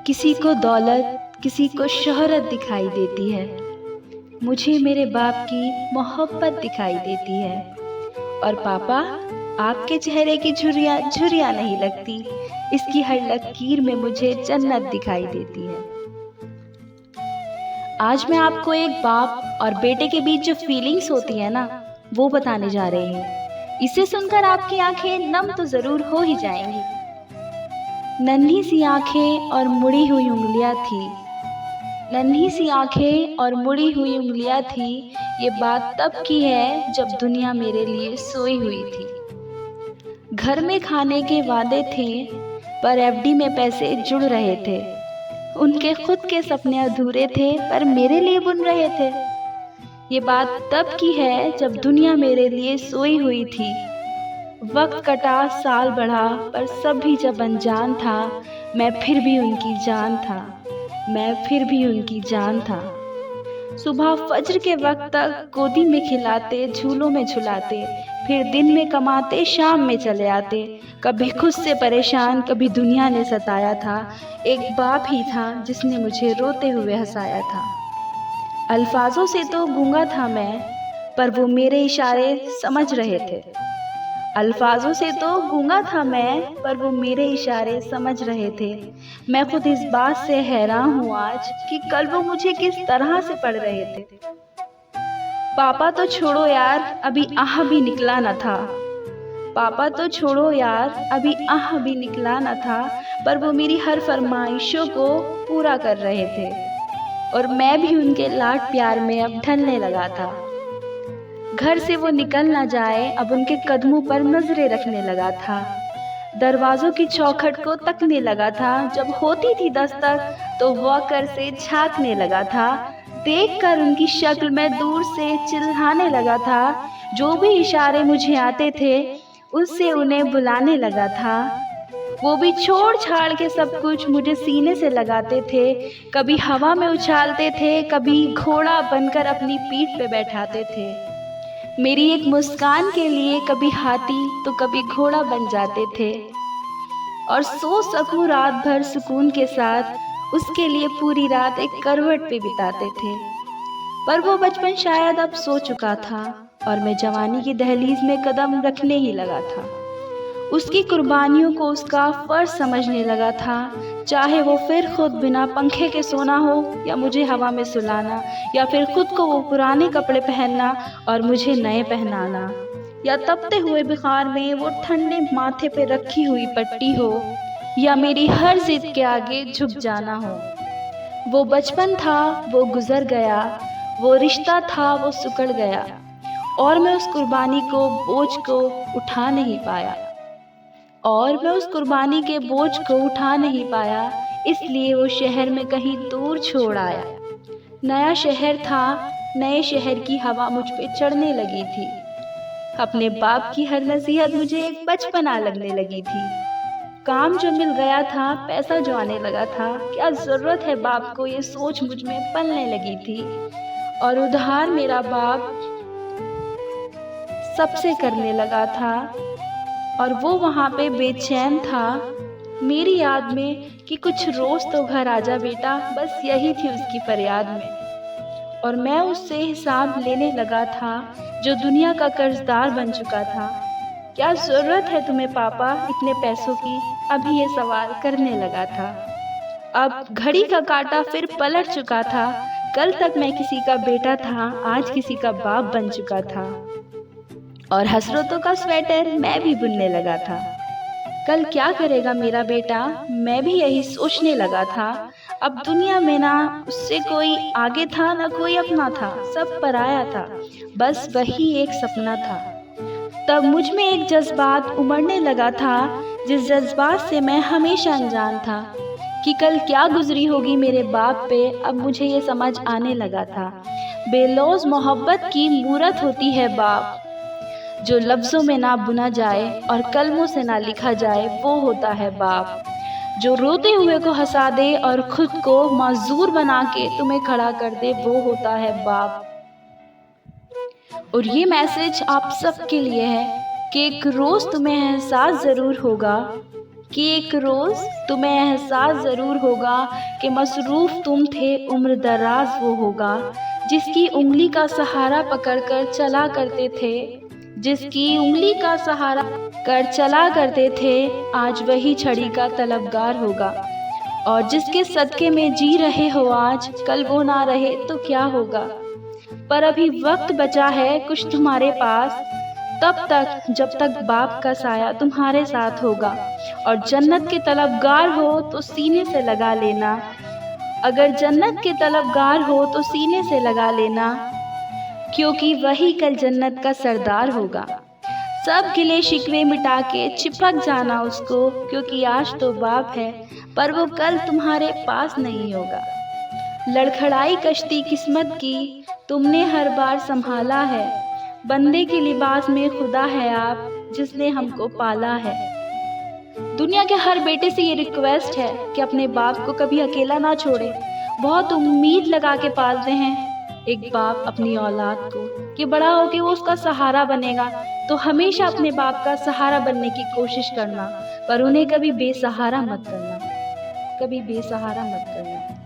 किसी को दौलत, किसी को शोहरत दिखाई देती है। मुझे मेरे बाप की मोहब्बत दिखाई देती है। और पापा, आपके चेहरे की झुर्रियाँ झुर्रियाँ नहीं लगती, इसकी हर लकीर में मुझे जन्नत दिखाई देती है। आज मैं आपको एक बाप और बेटे के बीच जो फीलिंग्स होती है ना, वो बताने जा रही हूँ। इसे सुनकर आपकी आंखें नम तो जरूर हो ही जाएंगी। नन्ही सी आंखें और मुड़ी हुई उंगलियां थी, नन्ही सी आंखें और मुड़ी हुई उंगलियां थी। ये बात तब की है जब दुनिया मेरे लिए सोई हुई थी। घर में खाने के वादे थे, पर एफडी में पैसे जुड़ रहे थे। उनके खुद के सपने अधूरे थे, पर मेरे लिए बुन रहे थे। ये बात तब की है जब दुनिया मेरे लिए सोई हुई थी। वक्त कटा, साल बढ़ा, पर सब भी जब अनजान था, मैं फिर भी उनकी जान था, मैं फिर भी उनकी जान था। सुबह फज्र के वक्त तक गोदी में खिलाते, झूलों में झुलाते, फिर दिन में कमाते, शाम में चले आते। कभी खुद से परेशान, कभी दुनिया ने सताया था। एक बाप ही था जिसने मुझे रोते हुए हंसाया था। अल्फाजों से तो गूंगा था मैं, पर वो मेरे इशारे समझ रहे थे। अल्फाजों से तो गूंगा था मैं, पर वो मेरे इशारे समझ रहे थे। मैं खुद इस बात से हैरान हूँ आज कि कल वो मुझे किस तरह से पढ़ रहे थे। पापा तो छोड़ो यार, अभी आह भी निकला न था। पापा तो छोड़ो यार, अभी आह भी निकला न था, पर वो मेरी हर फरमाइशों को पूरा कर रहे थे। और मैं भी उनके लाड प्यार में अब ढलने लगा था। घर से वो निकल ना जाए, अब उनके कदमों पर नजरें रखने लगा था। दरवाजों की चौखट को तकने लगा था। जब होती थी दस्तक तो वॉकर से झांकने लगा था। देखकर उनकी शक्ल मैं दूर से चिल्लाने लगा था। जो भी इशारे मुझे आते थे, उससे उन्हें बुलाने लगा था। वो भी छोड़ छाड़ के सब कुछ मुझे सीने से लगाते थे। कभी हवा में उछालते थे, कभी घोड़ा बनकर अपनी पीठ पे बैठाते थे। मेरी एक मुस्कान के लिए कभी हाथी तो कभी घोड़ा बन जाते थे। और सो सकूं रात भर सुकून के साथ, उसके लिए पूरी रात एक करवट पे बिताते थे। पर वो बचपन शायद अब सो चुका था, और मैं जवानी की दहलीज में कदम रखने ही लगा था। उसकी कुर्बानियों को उसका फर्ज समझने लगा था। चाहे वो फिर खुद बिना पंखे के सोना हो, या मुझे हवा में सुलाना, या फिर खुद को वो पुराने कपड़े पहनना और मुझे नए पहनाना, या तपते हुए बुखार में वो ठंडे माथे पे रखी हुई पट्टी हो, या मेरी हर जिद के आगे झुक जाना हो। वो बचपन था, वो गुजर गया। वो रिश्ता था, वो सिकुड़ गया। और मैं उस कुर्बानी को, बोझ को उठा नहीं पाया। और मैं उस कुर्बानी के बोझ को उठा नहीं पाया, इसलिए वो शहर में कहीं दूर छोड़ आया। नया शहर था, नए शहर की हवा मुझ पे चढ़ने लगी थी। अपने बाप की हर नसीहत मुझे एक बचपना लगने लगी थी। काम जो मिल गया था, पैसा जो आने लगा था, क्या जरूरत है बाप को, ये सोच मुझ में पलने लगी थी। और उधार मेरा बाप सबसे करने लगा था, और वो वहाँ पे बेचैन था मेरी याद में कि कुछ रोज तो घर आजा बेटा, बस यही थी उसकी फरियाद में। और मैं उससे हिसाब लेने लगा था, जो दुनिया का कर्जदार बन चुका था। क्या जरूरत है तुम्हें पापा इतने पैसों की, अभी ये सवाल करने लगा था। अब घड़ी का कांटा फिर पलट चुका था। कल तक मैं किसी का बेटा था, आज किसी का बाप बन चुका था। और हसरतों का स्वेटर मैं भी बुनने लगा था। कल क्या करेगा मेरा बेटा, मैं भी यही सोचने लगा था। अब दुनिया में ना उससे कोई आगे था, ना कोई अपना था, सब पराया था। बस वही एक सपना था। तब मुझ में एक जज्बात उमड़ने लगा था, जिस जज्बात से मैं हमेशा अनजान था कि कल क्या गुजरी होगी मेरे बाप पे। अब मुझे ये समझ आने लगा था, बेलौज मोहब्बत की मूरत होती है बाप। जो लफ्जों में ना बुना जाए और कलमों से ना लिखा जाए, वो होता है बाप। जो रोते हुए को हंसा दे और खुद को माजूर बना के तुम्हें खड़ा कर दे, वो होता है बाप। और ये मैसेज आप सबके लिए है कि एक रोज तुम्हें एहसास जरूर होगा कि एक रोज़ तुम्हें एहसास ज़रूर होगा कि मसरूफ़ तुम थे, उम्र दराज वो होगा जिसकी उंगली का सहारा पकड़कर चला करते थे, जिसकी उंगली का सहारा कर चला करते थे, आज वही छड़ी का तलबगार होगा। और जिसके सदक़े में जी रहे हो आज, कल वो ना रहे तो क्या होगा। पर अभी वक्त बचा है कुछ तुम्हारे पास, तब तक जब तक बाप का साया तुम्हारे साथ होगा। और जन्नत के तलबगार हो तो सीने से लगा लेना, अगर जन्नत के तलबगार हो तो सीने से लगा लेना, क्योंकि वही कल जन्नत का सरदार होगा। सब गिले शिकवे मिटा के चिपक जाना उसको, क्योंकि आज तो बाप है पर वो कल तुम्हारे पास नहीं होगा। लड़खड़ाई कश्ती किस्मत की तुमने हर बार संभाला है, बंदे के लिबास में खुदा है आप जिसने हमको पाला है। दुनिया के हर बेटे से ये रिक्वेस्ट है कि अपने बाप को कभी अकेला ना छोड़े। बहुत उम्मीद लगा के पालते हैं एक बाप अपनी औलाद को कि बड़ा होके वो उसका सहारा बनेगा, तो हमेशा अपने बाप का सहारा बनने की कोशिश करना, पर उन्हें कभी बेसहारा मत करना, कभी बेसहारा मत करना।